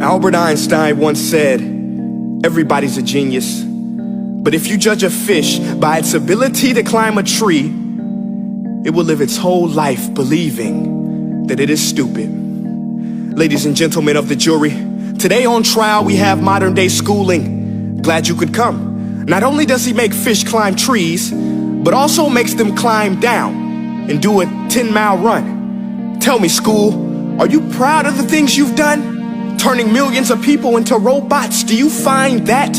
Albert Einstein once said, everybody's a genius, but if you judge a fish by its ability to climb a tree, it will live its whole life believing that it is stupid. Ladies and gentlemen of the jury, today on trial we have modern day schooling. Glad you could come. Not only does he make fish climb trees, but also makes them climb down and do a 10-mile run. Tell me, school, are you proud of the things you've done? Turning millions of people into robots, do you find that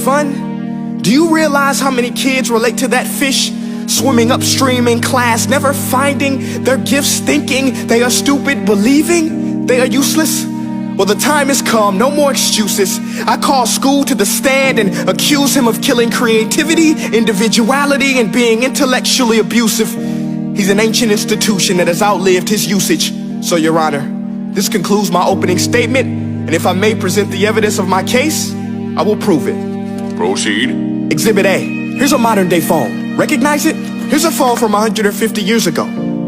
fun? Do you realize how many kids relate to that fish swimming upstream in class, never finding their gifts, thinking they are stupid, believing they are useless? Well, the time has come, no more excuses. I call school to the stand and accuse him of killing creativity, individuality, and being intellectually abusive. He's an ancient institution that has outlived his usage. So, Your Honor, this concludes my opening statement, and if I may present the evidence of my case, I will prove it. Proceed. Exhibit A. Here's a modern day phone. Recognize it? Here's a phone from 150 years ago.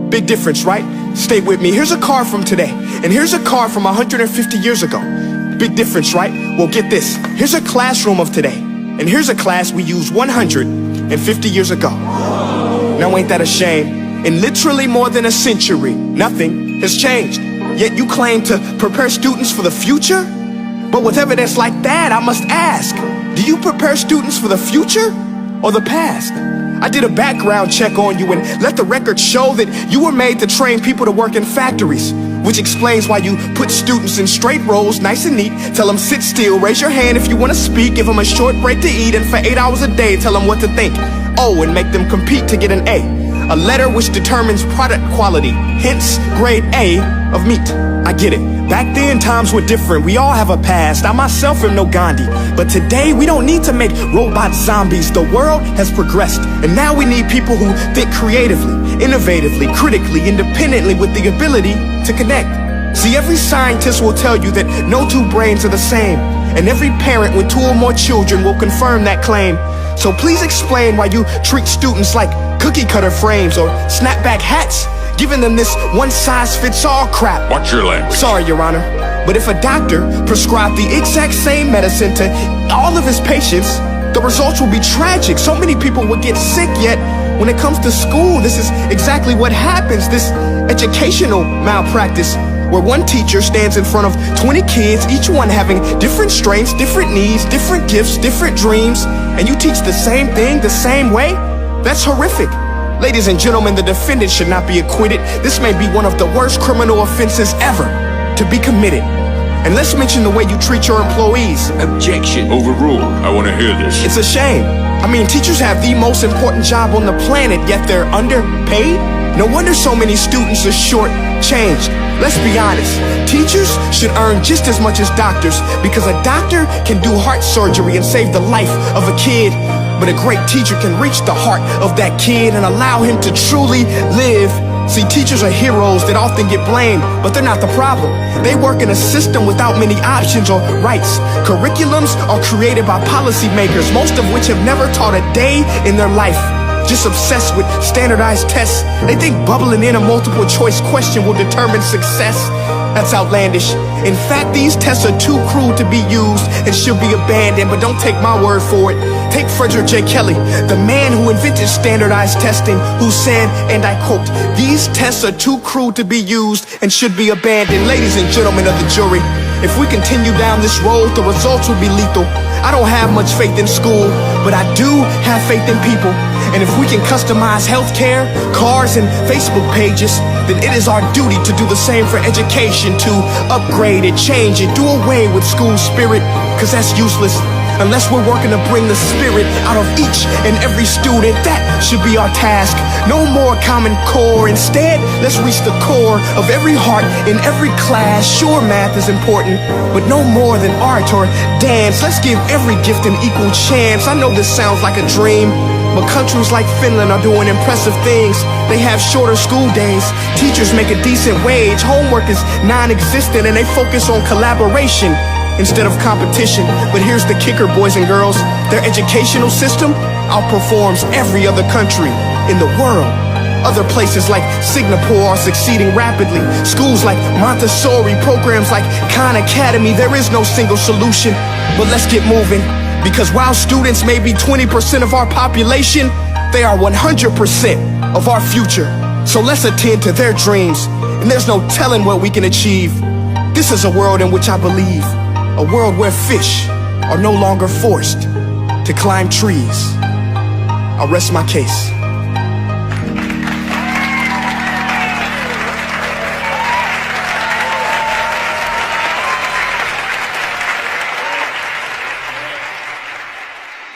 Big difference, right? Stay with me. Here's a car from today, and here's a car from 150 years ago. Big difference, right? Well, get this. Here's a classroom of today, and here's a class we used 150 years ago. Now, ain't that a shame? In literally more than a century, nothing has changed. Yet you claim to prepare students for the future? But with evidence like that, I must ask, do you prepare students for the future or the past? I did a background check on you and let the record show that you were made to train people to work in factories, which explains why you put students in straight rows, nice and neat, tell them sit still, raise your hand if you want to speak, give them a short break to eat, and for 8 hours a day, tell them what to think. Oh, and make them compete to get an A letter which determines product quality, hence grade A of meat. I get it. Back then, times were different. We all have a past. I myself am no Gandhi. But today, we don't need to make robot zombies. The world has progressed. And now we need people who think creatively, innovatively, critically, independently, with the ability to connect. See, every scientist will tell you that no two brains are the same. And every parent with 2 or more children will confirm that claim. So please explain why you treat students like cookie cutter frames or snapback hats, giving them this one-size-fits-all crap. Watch your language. Sorry, Your Honor, but if a doctor prescribed the exact same medicine to all of his patients, the results will be tragic. So many people would get sick, yet when it comes to school, this is exactly what happens. This educational malpractice, where one teacher stands in front of 20 kids, each one having different strengths, different needs, different gifts, different dreams, and you teach the same thing the same way? That's horrific. Ladies and gentlemen, the defendant should not be acquitted. This may be one of the worst criminal offenses ever to be committed. And let's mention the way you treat your employees. Objection. Overruled. I want to hear this. It's a shame. I mean, teachers have the most important job on the planet, yet they're underpaid? No wonder so many students are short-changed. Let's be honest, teachers should earn just as much as doctors, because a doctor can do heart surgery and save the life of a kid, but a great teacher can reach the heart of that kid and allow him to truly live. See, teachers are heroes that often get blamed, but they're not the problem. They work in a system without many options or rights. Curriculums are created by policymakers, most of which have never taught a day in their life. Just obsessed with standardized tests. They think bubbling in a multiple choice question will determine success. That's outlandish. In fact, these tests are too cruel to be used and should be abandoned, but don't take my word for it. Take Frederick J. Kelly, the man who invented standardized testing, who said, and I quote, "These tests are too cruel to be used and should be abandoned." Ladies and gentlemen of the jury, if we continue down this road, the results will be lethal. I don't have much faith in school, but I do have faith in people. And if we can customize healthcare, cars, and Facebook pages, then it is our duty to do the same for education, to upgrade it, change it, do away with school spirit, because that's useless. Unless we're working to bring the spirit out of each and every student, that should be our task. No more Common Core. Instead, let's reach the core of every heart in every class. Sure, math is important, but no more than art or dance. Let's give every gift an equal chance. I know this sounds like a dream, but countries like Finland are doing impressive things. They have shorter school days, teachers make a decent wage, homework is non-existent, and they focus on collaboration instead of competition. But here's the kicker, boys and girls. Their educational system outperforms every other country in the world. Other places like Singapore are succeeding rapidly. Schools like Montessori, programs like Khan Academy. There is no single solution, but let's get moving. Because while students may be 20% of our population, they are 100% of our future. So let's attend to their dreams, and there's no telling what we can achieve. This is a world in which I believe, a world where fish are no longer forced to climb trees. I'll rest my case.